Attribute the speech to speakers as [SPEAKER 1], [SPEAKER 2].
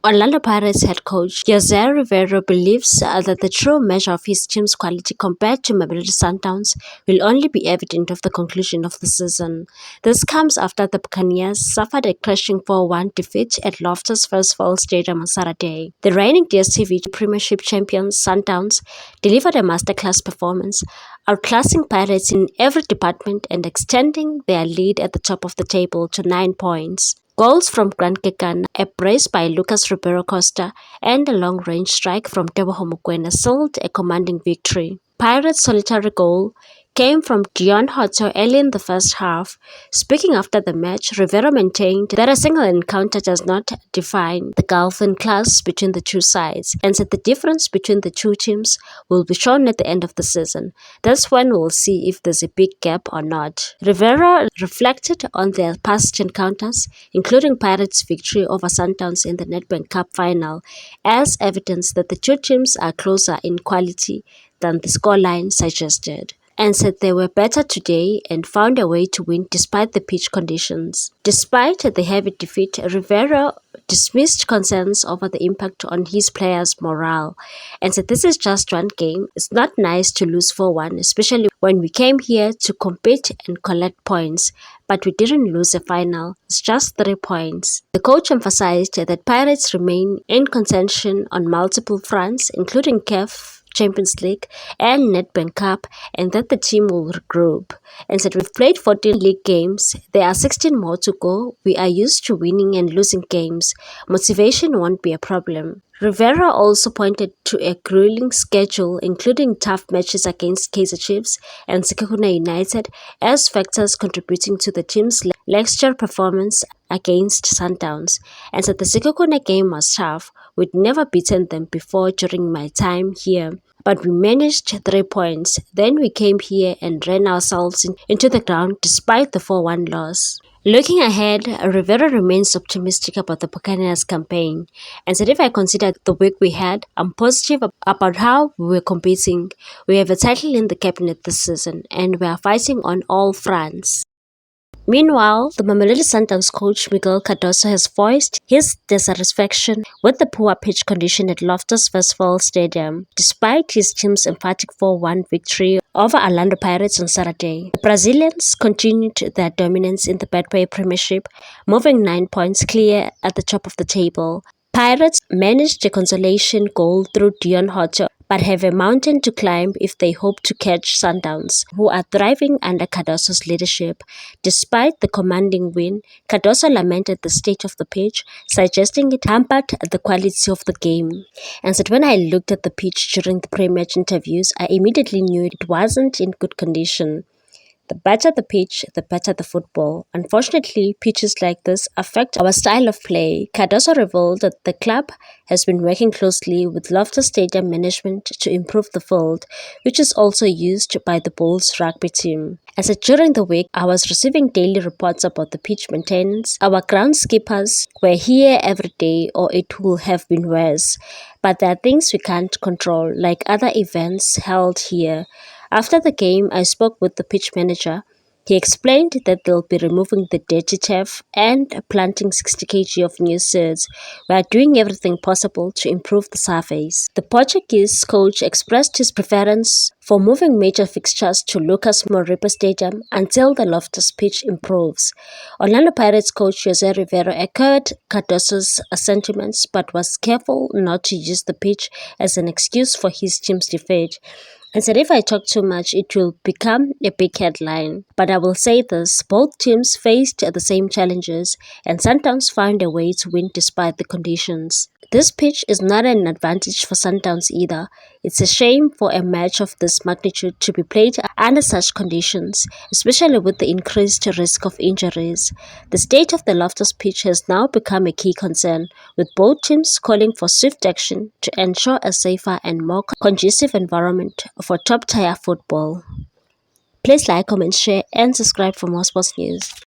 [SPEAKER 1] Orlando Pirates head coach Jose Rivera believes that the true measure of his team's quality compared to Mamelodi Sundowns will only be evident at the conclusion of the season. This comes after the Buccaneers suffered a crushing 4-1 defeat at Loftus Versfeld Stadium on Saturday. The reigning DStv Premiership champions Sundowns delivered a masterclass performance, outclassing Pirates in every department and extending their lead at the top of the table to 9 points. Goals from Grant Kekana, a brace by Lucas Ribeiro Costa, and a long-range strike from Teboho Mokoena sealed a commanding victory. Pirates' solitary goal came from Dion Hoto early in the first half. Speaking after the match, Rivera maintained that a single encounter does not define the gulf in class between the two sides, and said the difference between the two teams will be shown at the end of the season. That's when we'll see if there's a big gap or not. Rivera reflected on their past encounters, including Pirates' victory over Sundowns in the Nedbank Cup final, as evidence that the two teams are closer in quality than the scoreline suggested, and said they were better today and found a way to win despite the pitch conditions. Despite the heavy defeat, Rivera dismissed concerns over the impact on his players' morale and said this is just one game. It's not nice to lose 4-1, especially when we came here to compete and collect points, but we didn't lose a final. It's just 3 points. The coach emphasized that Pirates remain in contention on multiple fronts, including CAF Champions League and Nedbank Cup, and that the team will regroup, and said we've played 14 league games, there are 16 more to go, we are used to winning and losing games, motivation won't be a problem. Rivera also pointed to a grueling schedule, including tough matches against Kaizer Chiefs and Sekhukhune United, as factors contributing to the team's lackluster performance against Sundowns, and said the Sekhukhune game was tough. We'd never beaten them before during my time here, but we managed 3 points. Then we came here and ran ourselves into the ground despite the 4-1 loss. Looking ahead, Rivera remains optimistic about the Buccaneers campaign and said if I consider the week we had, I'm positive about how we were competing. We have a title in the cabinet this season and we are fighting on all fronts. Meanwhile, the Mamelodi Sundowns coach Miguel Cardoso has voiced his dissatisfaction with the poor pitch condition at Loftus Versfeld Stadium, despite his team's emphatic 4-1 victory over Orlando Pirates on Saturday. The Brazilians continued their dominance in the Betway Premiership, moving 9 points clear at the top of the table. Pirates managed a consolation goal through Dion Hoto, but have a mountain to climb if they hope to catch Sundowns, who are thriving under Cardoso's leadership. Despite the commanding win, Cardoso lamented the state of the pitch, suggesting it hampered the quality of the game, and said when I looked at the pitch during the pre-match interviews, I immediately knew it wasn't in good condition. The better the pitch, the better the football. Unfortunately, pitches like this affect our style of play. Cardoso revealed that the club has been working closely with Loftus Stadium management to improve the field, which is also used by the Bulls rugby team. As during the week, I was receiving daily reports about the pitch maintenance. Our groundskeepers were here every day, or it would have been worse. But there are things we can't control, like other events held here. After the game, I spoke with the pitch manager. He explained that they'll be removing the dirty turf and planting 60 kg of new seeds. We are doing everything possible to improve the surface. The Portuguese coach expressed his preference for moving major fixtures to Lucas Moura Stadium until the Loftus pitch improves. Orlando Pirates coach Jose Rivera echoed Cardoso's sentiments but was careful not to use the pitch as an excuse for his team's defeat, and said if I talk too much, it will become a big headline. But I will say this, both teams faced the same challenges and Sundowns found a way to win despite the conditions. This pitch is not an advantage for Sundowns either. It's a shame for a match of this magnitude to be played under such conditions, especially with the increased risk of injuries. The state of the Loftus pitch has now become a key concern, with both teams calling for swift action to ensure a safer and more conducive environment for top-tier football. Please like, comment, share, and subscribe for more sports news.